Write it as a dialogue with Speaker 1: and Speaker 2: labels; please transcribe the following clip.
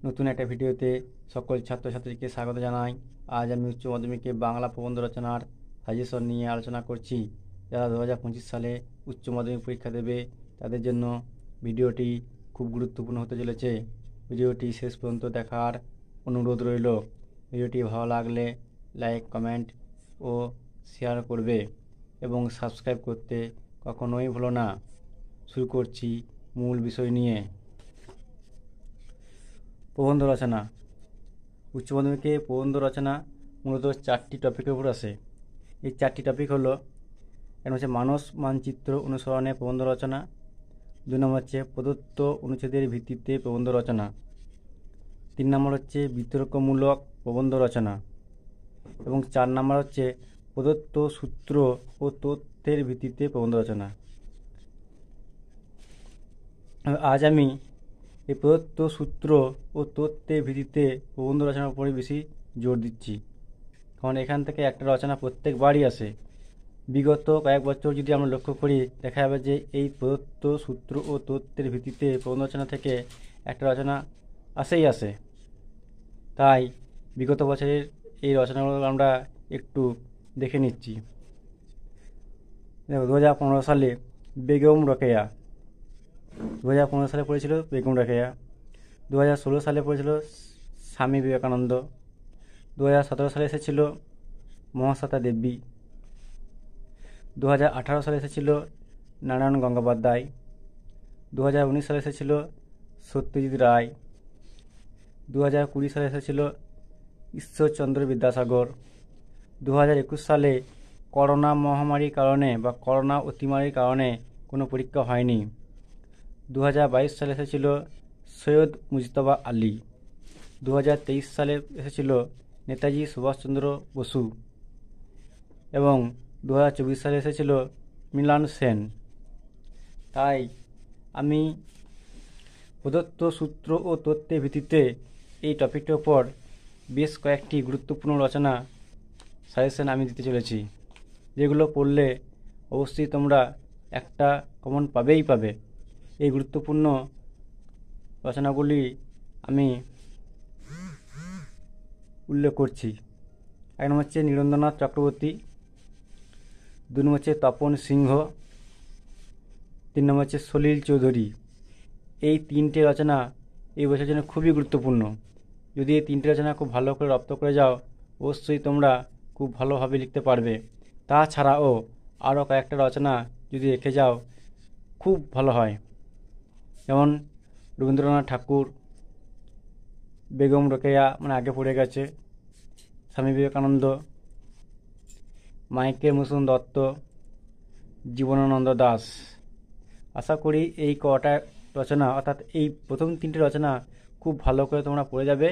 Speaker 1: নতুন একটা ভিডিওতে সকল ছাত্রছাত্রীকে স্বাগত জানাই। আজ আমি উচ্চ মাধ্যমিকে বাংলা প্রবন্ধ রচনার সাজেশন নিয়ে আলোচনা করছি। যারা 2025 সালে উচ্চ মাধ্যমিক পরীক্ষা দেবে তাদের জন্য ভিডিওটি খুব গুরুত্বপূর্ণ হতে চলেছে। ভিডিওটি শেষ পর্যন্ত দেখার অনুরোধ রইল। ভিডিওটি ভালো লাগলে লাইক, কমেন্ট ও শেয়ার করবে এবং সাবস্ক্রাইব করতে কখনোই ভুলো না। শুরু করছি মূল বিষয় নিয়ে। প্রবন্ধ রচনা। উচ্চ মাধ্যমিকে প্রবন্ধ রচনা মূলত 4টি টপিকের উপর আসে। এই 4টি টপিক হলো, এক হচ্ছে মানস মানচিত্র অনুসরণে প্রবন্ধ রচনা, 2 নম্বর হচ্ছে প্রদত্ত অনুচ্ছেদের ভিত্তিতে প্রবন্ধ রচনা, 3 নম্বর হচ্ছে বিতর্কমূলক প্রবন্ধ রচনা এবং 4 নম্বর হচ্ছে প্রদত্ত সূত্র ও তথ্যের ভিত্তিতে প্রবন্ধ রচনা। আজ আমি এই প্রদত্ত সূত্র ও তথ্যের ভিত্তিতে প্রবন্ধ রচনার উপরে বেশি জোর দিচ্ছি, কারণ এখান থেকে একটা রচনা প্রত্যেকবারই আসে। বিগত কয়েক বছর যদি আমরা লক্ষ্য করি, দেখা যাবে যে এই প্রদত্ত সূত্র ও তথ্যের ভিত্তিতে প্রবন্ধ রচনা থেকে একটা রচনা আসে। তাই বিগত বছরের এই রচনাগুলো আমরা একটু দেখে নিচ্ছি। দেখো, 2015 সালে বেগম রোকেয়া 2015 সালে পড়েছিল বেগম রোকেয়া। 2016 সালে পড়েছিল স্বামী বিবেকানন্দ। 2017 সালে এসেছিল মহাশ্বেতা দেবী। 2018 সালে এসেছিল নারায়ণ গঙ্গোপাধ্যায়। 2019 সালে এসেছিল সত্যজিৎ রায়। 2020 সালে এসেছিল ঈশ্বরচন্দ্র বিদ্যাসাগর। 2021 সালে করোনা মহামারীর কারণে বা করোনা অতিমারির কারণে কোনো পরীক্ষা হয়নি। 2022 সালে এসেছিল সৈয়দ মুজতবা আলী। 2023 সালে এসেছিল নেতাজি সুভাষচন্দ্র বসু এবং 2024 সালে এসেছিল মৃণাল সেন। তাই আমি প্রদত্ত সূত্র ও তথ্যের ভিত্তিতে এই টপিকটার উপর বেশ কয়েকটি গুরুত্বপূর্ণ রচনা সাজেশন আমি দিতে চলেছি, যেগুলো পড়লে অবশ্যই তোমরা একটা কমন পাবে। এই গুরুত্বপূর্ণ রচনাগুলি আমি উল্লেখ করছি। 1 নম্বর হচ্ছে নীরেন্দ্রনাথ চক্রবর্তী, 2 নম্বর হচ্ছে তপন সিংহ, 3 নম্বর হচ্ছে সলিল চৌধুরী। এই 3টে রচনা এই বছরের জন্য খুবই গুরুত্বপূর্ণ। যদি এই 3টে রচনা খুব ভালো করে রপ্ত করে যাও, অবশ্যই তোমরা খুব ভালোভাবে লিখতে পারবে। তাছাড়াও আরও কয়েকটা রচনা যদি রেখে যাও খুব ভালো হয়, যেমন রবীন্দ্রনাথ ঠাকুর, বেগম রোকেয়া আগে পড়ে গেছে, স্বামী বিবেকানন্দ, মাইকেল মধুসূদন দত্ত, জীবনানন্দ দাশ। আশা করি এই কটা রচনা, অর্থাৎ এই প্রথম 3টে রচনা খুব ভালো করে তোমরা পড়ে যাবে